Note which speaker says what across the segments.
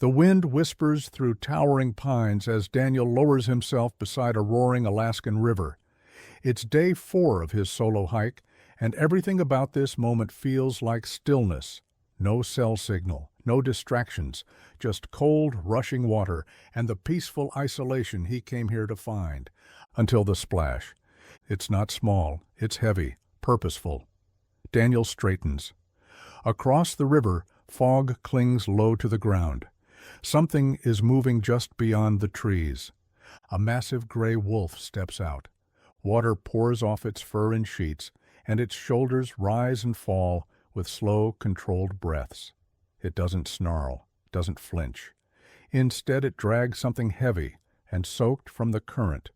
Speaker 1: The wind whispers through towering pines as Daniel lowers himself beside a roaring Alaskan river. It's day 4 of his solo hike, and everything about this moment feels like stillness. No cell signal, no distractions, just cold, rushing water and the peaceful isolation he came here to find. Until the splash. It's not small, it's heavy, purposeful. Daniel straightens. Across the river, fog clings low to the ground. Something is moving just beyond the trees. A massive gray wolf steps out. Water pours off its fur in sheets, and its shoulders rise and fall with slow, controlled breaths. It doesn't snarl, doesn't flinch. Instead, it drags something heavy and soaked from the current.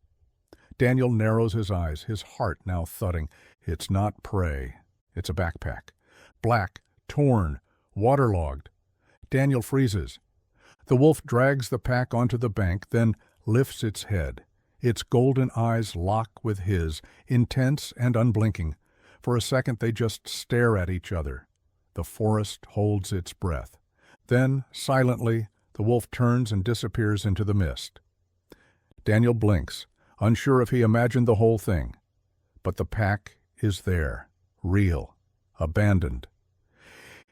Speaker 1: Daniel narrows his eyes, his heart now thudding. It's not prey. It's a backpack. Black, torn, waterlogged. Daniel freezes. The wolf drags the pack onto the bank, then lifts its head. Its golden eyes lock with his, intense and unblinking. For a second they just stare at each other. The forest holds its breath. Then, silently, the wolf turns and disappears into the mist. Daniel blinks, unsure if he imagined the whole thing. But the pack is there, real, abandoned.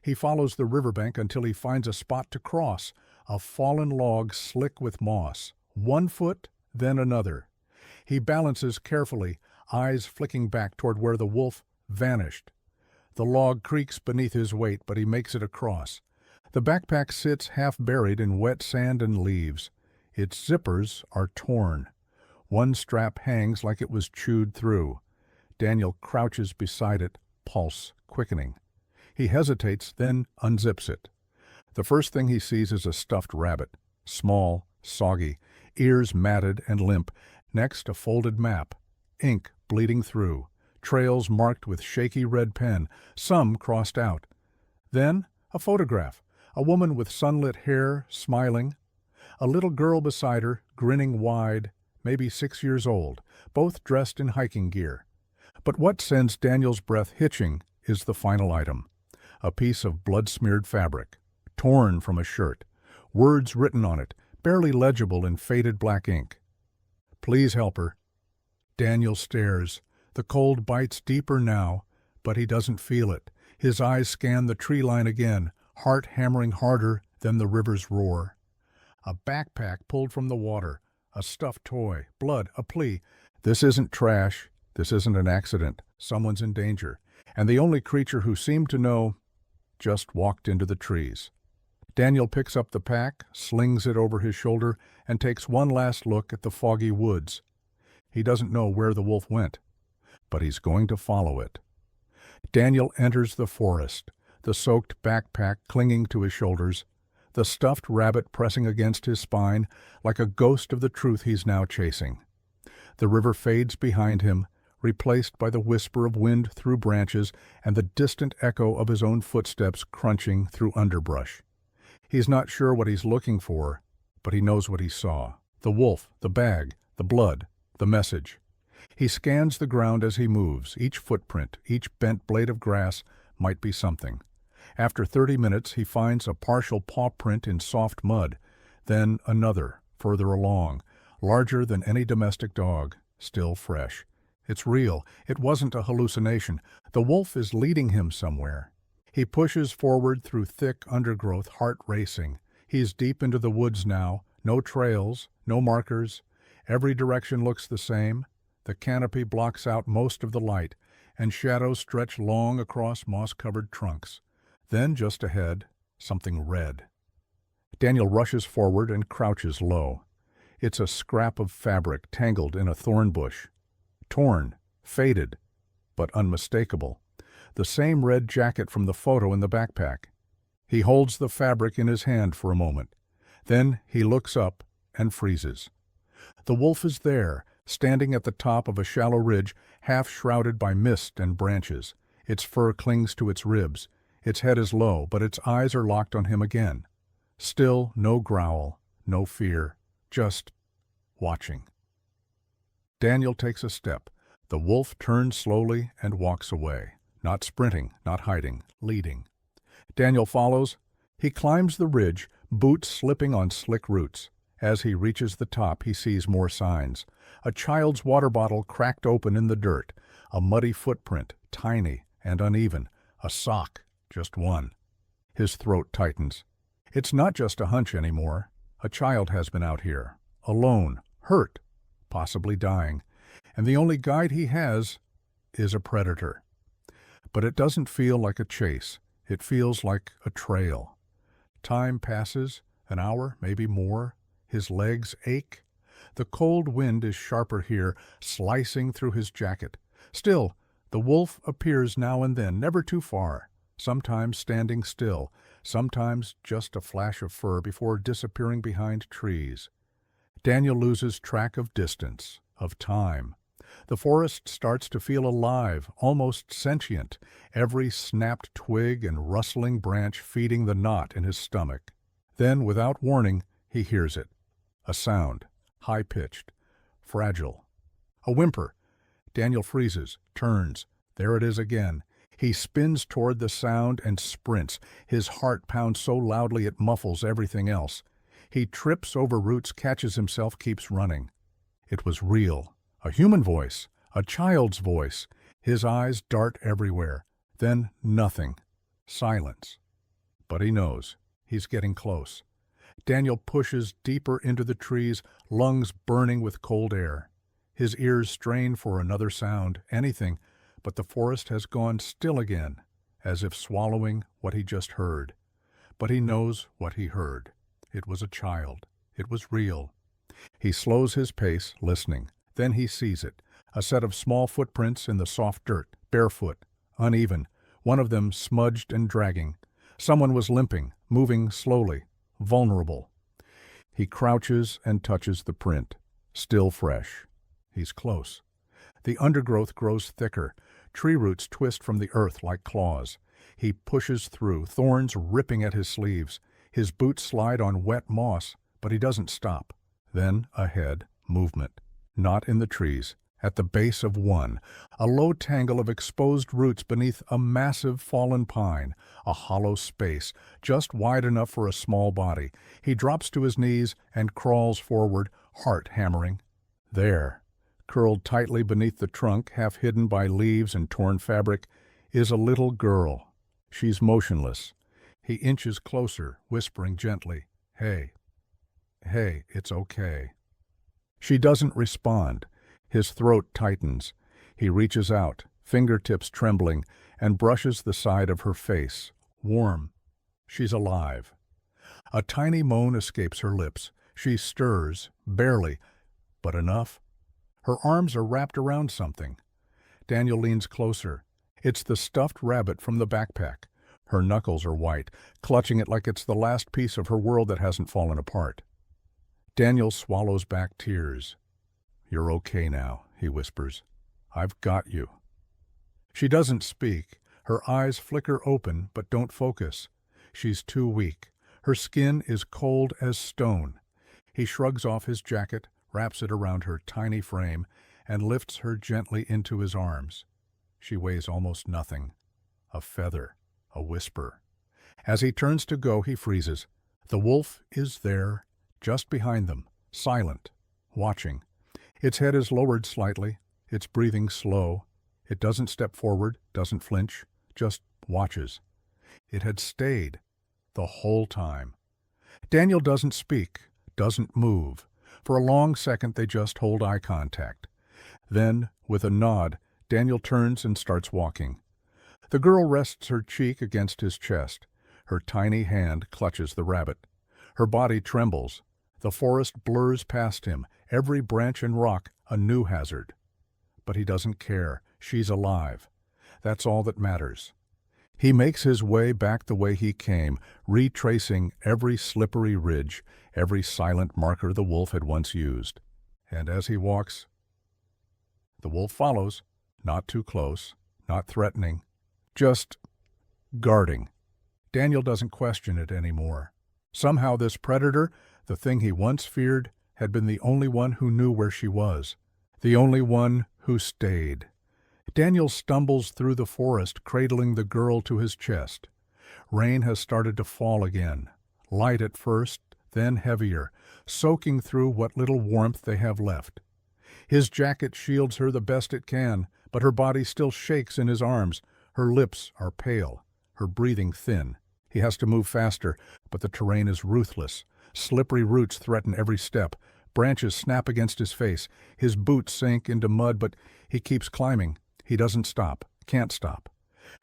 Speaker 1: He follows the riverbank until he finds a spot to cross, a fallen log slick with moss. 1 foot, then another. He balances carefully, eyes flicking back toward where the wolf vanished. The log creaks beneath his weight, but he makes it across. The backpack sits half buried in wet sand and leaves. Its zippers are torn. One strap hangs like it was chewed through. Daniel crouches beside it, pulse quickening. He hesitates, then unzips it. The first thing he sees is a stuffed rabbit, small, soggy, ears matted and limp. Next, a folded map, ink bleeding through, trails marked with shaky red pen, some crossed out. Then, a photograph, a woman with sunlit hair, smiling. A little girl beside her, grinning wide, maybe 6 years old, both dressed in hiking gear. But what sends Daniel's breath hitching is the final item. A piece of blood-smeared fabric, torn from a shirt, words written on it, barely legible in faded black ink. "Please help her." Daniel stares. The cold bites deeper now, but he doesn't feel it. His eyes scan the tree line again, heart hammering harder than the river's roar. A backpack pulled from the water, a stuffed toy, blood, a plea. This isn't trash, this isn't an accident, someone's in danger. And the only creature who seemed to know just walked into the trees. Daniel picks up the pack, slings it over his shoulder, and takes one last look at the foggy woods. He doesn't know where the wolf went, but he's going to follow it. Daniel enters the forest, the soaked backpack clinging to his shoulders, the stuffed rabbit pressing against his spine like a ghost of the truth he's now chasing. The river fades behind him, replaced by the whisper of wind through branches and the distant echo of his own footsteps crunching through underbrush. He's not sure what he's looking for, but he knows what he saw. The wolf, the bag, the blood, the message. He scans the ground as he moves. Each footprint, each bent blade of grass might be something. After 30 minutes, he finds a partial paw print in soft mud, then another, further along, larger than any domestic dog, still fresh. It's real. It wasn't a hallucination. The wolf is leading him somewhere. He pushes forward through thick undergrowth, heart racing. He's deep into the woods now. No trails, no markers. Every direction looks the same. The canopy blocks out most of the light, and shadows stretch long across moss-covered trunks. Then, just ahead, something red. Daniel rushes forward and crouches low. It's a scrap of fabric tangled in a thorn bush. Torn, faded, but unmistakable. The same red jacket from the photo in the backpack. He holds the fabric in his hand for a moment. Then he looks up and freezes. The wolf is there, standing at the top of a shallow ridge, half shrouded by mist and branches. Its fur clings to its ribs. Its head is low, but its eyes are locked on him again. Still no growl, no fear, just watching. Daniel takes a step. The wolf turns slowly and walks away. Not sprinting, not hiding, leading. Daniel follows. He climbs the ridge, boots slipping on slick roots. As he reaches the top, he sees more signs. A child's water bottle cracked open in the dirt, a muddy footprint, tiny and uneven, a sock, just one. His throat tightens. It's not just a hunch anymore. A child has been out here, alone, hurt, possibly dying, and the only guide he has is a predator. But it doesn't feel like a chase. It feels like a trail. Time passes, an hour, maybe more. His legs ache. The cold wind is sharper here, slicing through his jacket. Still, the wolf appears now and then, never too far, sometimes standing still, sometimes just a flash of fur before disappearing behind trees. Daniel loses track of distance, of time. The forest starts to feel alive, almost sentient, every snapped twig and rustling branch feeding the knot in his stomach. Then, without warning, he hears it. A sound, high-pitched, fragile. A whimper. Daniel freezes, turns. There it is again. He spins toward the sound and sprints. His heart pounds so loudly it muffles everything else. He trips over roots, catches himself, keeps running. It was real. A human voice, a child's voice. His eyes dart everywhere. Then nothing. Silence. But he knows. He's getting close. Daniel pushes deeper into the trees, lungs burning with cold air. His ears strain for another sound, anything, but the forest has gone still again, as if swallowing what he just heard. But he knows what he heard. It was a child. It was real. He slows his pace, listening. Then he sees it, a set of small footprints in the soft dirt, barefoot, uneven, one of them smudged and dragging. Someone was limping, moving slowly, vulnerable. He crouches and touches the print, still fresh. He's close. The undergrowth grows thicker. Tree roots twist from the earth like claws. He pushes through, thorns ripping at his sleeves. His boots slide on wet moss, but he doesn't stop. Then, ahead, movement. Not in the trees, at the base of one, a low tangle of exposed roots beneath a massive fallen pine, a hollow space, just wide enough for a small body. He drops to his knees and crawls forward, heart hammering. There, curled tightly beneath the trunk, half hidden by leaves and torn fabric, is a little girl. She's motionless. He inches closer, whispering gently, "Hey, hey, it's okay." She doesn't respond. His throat tightens. He reaches out, fingertips trembling, and brushes the side of her face, warm. She's alive. A tiny moan escapes her lips. She stirs, barely, but enough. Her arms are wrapped around something. Daniel leans closer. It's the stuffed rabbit from the backpack. Her knuckles are white, clutching it like it's the last piece of her world that hasn't fallen apart. Daniel swallows back tears. "You're okay now," he whispers. "I've got you." She doesn't speak. Her eyes flicker open but don't focus. She's too weak. Her skin is cold as stone. He shrugs off his jacket, wraps it around her tiny frame, and lifts her gently into his arms. She weighs almost nothing. A feather, a whisper. As he turns to go, he freezes. The wolf is there, just behind them, silent, watching. Its head is lowered slightly, its breathing slow. It doesn't step forward, doesn't flinch, just watches. It had stayed the whole time. Daniel doesn't speak, doesn't move. For a long second they just hold eye contact. Then, with a nod, Daniel turns and starts walking. The girl rests her cheek against his chest. Her tiny hand clutches the rabbit. Her body trembles. The forest blurs past him, every branch and rock a new hazard. But he doesn't care. She's alive. That's all that matters. He makes his way back the way he came, retracing every slippery ridge, every silent marker the wolf had once used. And as he walks, the wolf follows, not too close, not threatening, just guarding. Daniel doesn't question it anymore. Somehow this predator, the thing he once feared, had been the only one who knew where she was, the only one who stayed. Daniel stumbles through the forest, cradling the girl to his chest. Rain has started to fall again. light at first, then heavier, soaking through what little warmth they have left. His jacket shields her the best it can, but her body still shakes in his arms. Her lips are pale, her breathing thin. He has to move faster, but the terrain is ruthless. Slippery roots threaten every step. Branches snap against his face. His boots sink into mud, but he keeps climbing. He doesn't stop, can't stop.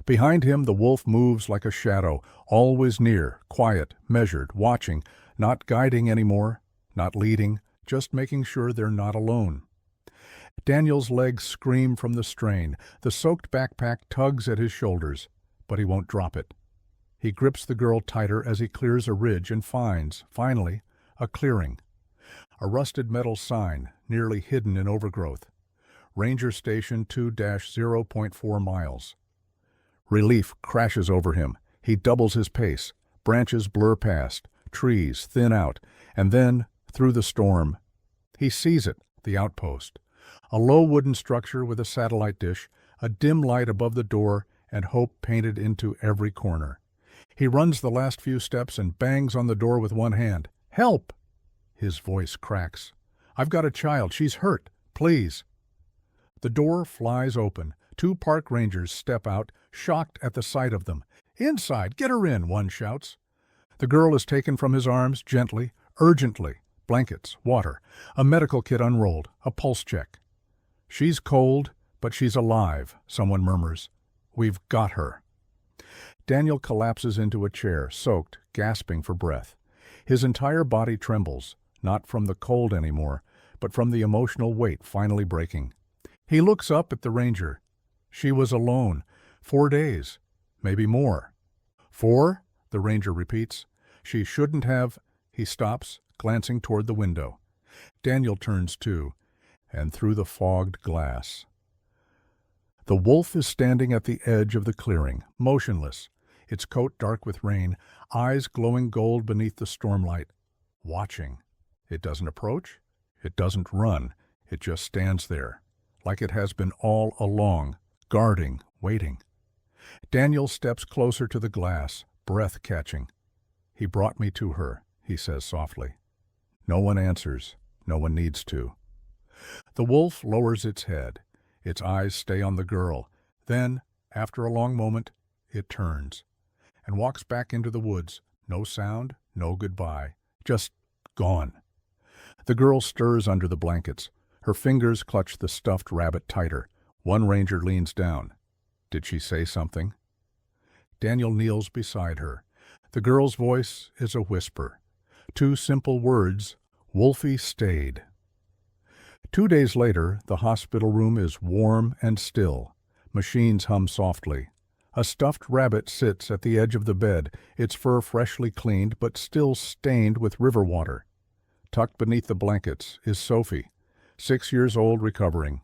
Speaker 1: Behind him, the wolf moves like a shadow, always near, quiet, measured, watching, not guiding anymore, not leading, just making sure they're not alone. Daniel's legs scream from the strain. The soaked backpack tugs at his shoulders, but he won't drop it. He grips the girl tighter as he clears a ridge and finds, finally, a clearing. A rusted metal sign, nearly hidden in overgrowth. Ranger Station 2-0.4 miles. Relief crashes over him. He doubles his pace. Branches blur past. Trees thin out. And then, through the storm, he sees it, the outpost. A low wooden structure with a satellite dish, a dim light above the door, and hope painted into every corner. He runs the last few steps and bangs on the door with one hand. "Help!" His voice cracks. "I've got a child. She's hurt. Please." The door flies open. 2 park rangers step out, shocked at the sight of them. "Inside! Get her in!" one shouts. The girl is taken from his arms, gently, urgently. Blankets, water, a medical kit unrolled, a pulse check. "She's cold, but she's alive," someone murmurs. "We've got her." Daniel collapses into a chair, soaked, gasping for breath. His entire body trembles, not from the cold anymore, but from the emotional weight finally breaking. He looks up at the ranger. She was alone. 4 days, maybe more. 4? The ranger repeats. She shouldn't have. He stops, glancing toward the window. Daniel turns too, and through the fogged glass. The wolf is standing at the edge of the clearing, motionless, its coat dark with rain, eyes glowing gold beneath the stormlight, watching. It doesn't approach, it doesn't run, it just stands there, like it has been all along, guarding, waiting. Daniel steps closer to the glass, breath catching. "He brought me to her," he says softly. No one answers, no one needs to. The wolf lowers its head. Its eyes stay on the girl. Then, after a long moment, it turns and walks back into the woods. No sound, no goodbye. Just gone. The girl stirs under the blankets. Her fingers clutch the stuffed rabbit tighter. One ranger leans down. Did she say something? Daniel kneels beside her. The girl's voice is a whisper. 2 simple words, "Wolfie stayed." 2 days later, the hospital room is warm and still. Machines hum softly. A stuffed rabbit sits at the edge of the bed, its fur freshly cleaned but still stained with river water. Tucked beneath the blankets is Sophie, 6 years old, recovering.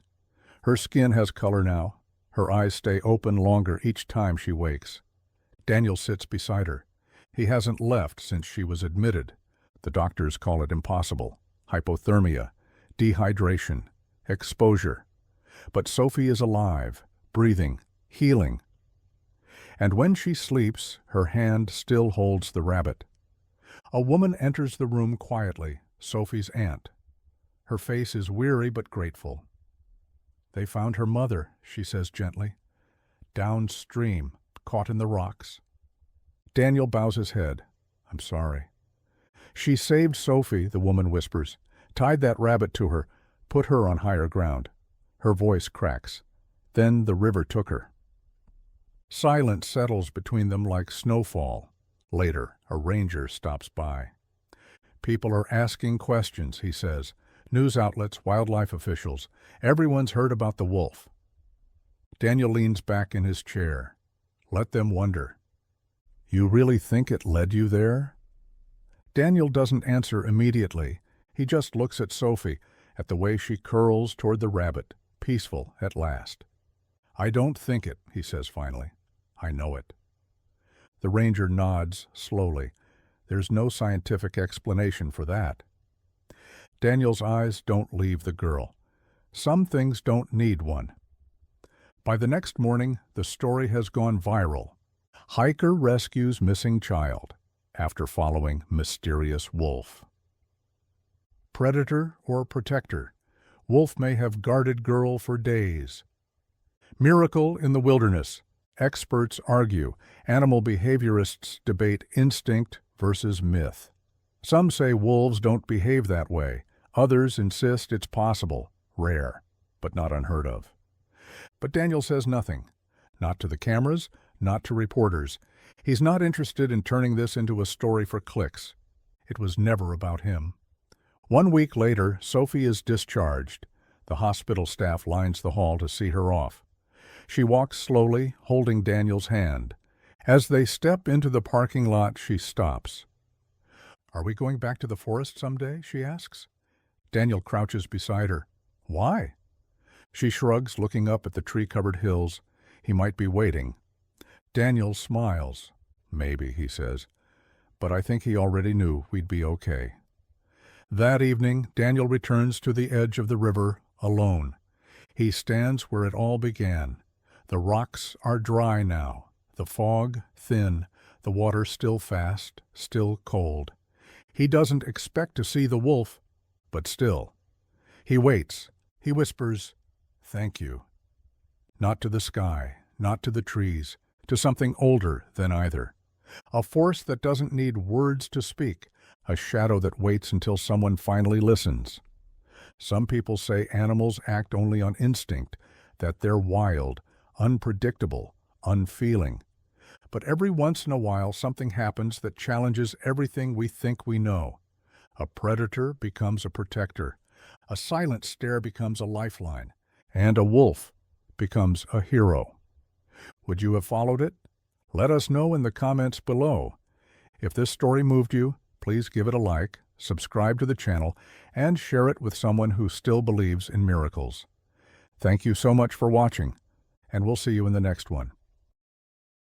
Speaker 1: Her skin has color now. Her eyes stay open longer each time she wakes. Daniel sits beside her. He hasn't left since she was admitted. The doctors call it impossible. Hypothermia, dehydration, exposure. But Sophie is alive, breathing, healing. And when she sleeps, her hand still holds the rabbit. A woman enters the room quietly, Sophie's aunt. Her face is weary but grateful. "They found her mother," she says gently. "Downstream, caught in the rocks." Daniel bows his head. "I'm sorry." "She saved Sophie," the woman whispers. "Tied that rabbit to her, put her on higher ground." Her voice cracks. "Then the river took her." Silence settles between them like snowfall. Later, a ranger stops by. "People are asking questions," he says. "News outlets, wildlife officials. Everyone's heard about the wolf." Daniel leans back in his chair. "Let them wonder." "You really think it led you there?" Daniel doesn't answer immediately. He just looks at Sophie, at the way she curls toward the rabbit, peaceful at last. "I don't think it," he says finally. "I know it." The ranger nods slowly. There's no scientific explanation for that. Daniel's eyes don't leave the girl. Some things don't need one. By the next morning, the story has gone viral. Hiker rescues missing child. after following mysterious wolf. Predator or protector? Wolf may have guarded girl for days. Miracle in the wilderness. Experts argue. Animal behaviorists debate instinct versus myth. Some say wolves don't behave that way. Others insist it's possible, rare, but not unheard of. But Daniel says nothing. Not to the cameras, not to reporters. He's not interested in turning this into a story for clicks. It was never about him. 1 week later, Sophie is discharged. The hospital staff lines the hall to see her off. She walks slowly, holding Daniel's hand. As they step into the parking lot, she stops. "Are we going back to the forest someday?" she asks. Daniel crouches beside her. "Why?" She shrugs, looking up at the tree-covered hills. He might be waiting. Daniel smiles. "Maybe," he says. "But I think he already knew we'd be okay." That evening, Daniel returns to the edge of the river, alone. He stands where it all began. The rocks are dry now, the fog thin, the water still fast, still cold. He doesn't expect to see the wolf, but still. He waits. He whispers, "Thank you." Not to the sky, not to the trees, to something older than either. A force that doesn't need words to speak, a shadow that waits until someone finally listens. Some people say animals act only on instinct, that they're wild, unpredictable, unfeeling. But every once in a while something happens that challenges everything we think we know. A predator becomes a protector. A silent stare becomes a lifeline. And a wolf becomes a hero. Would you have followed it? Let us know in the comments below. If this story moved you, please give it a like, subscribe to the channel, and share it with someone who still believes in miracles. Thank you so much for watching, and we'll see you in the next one.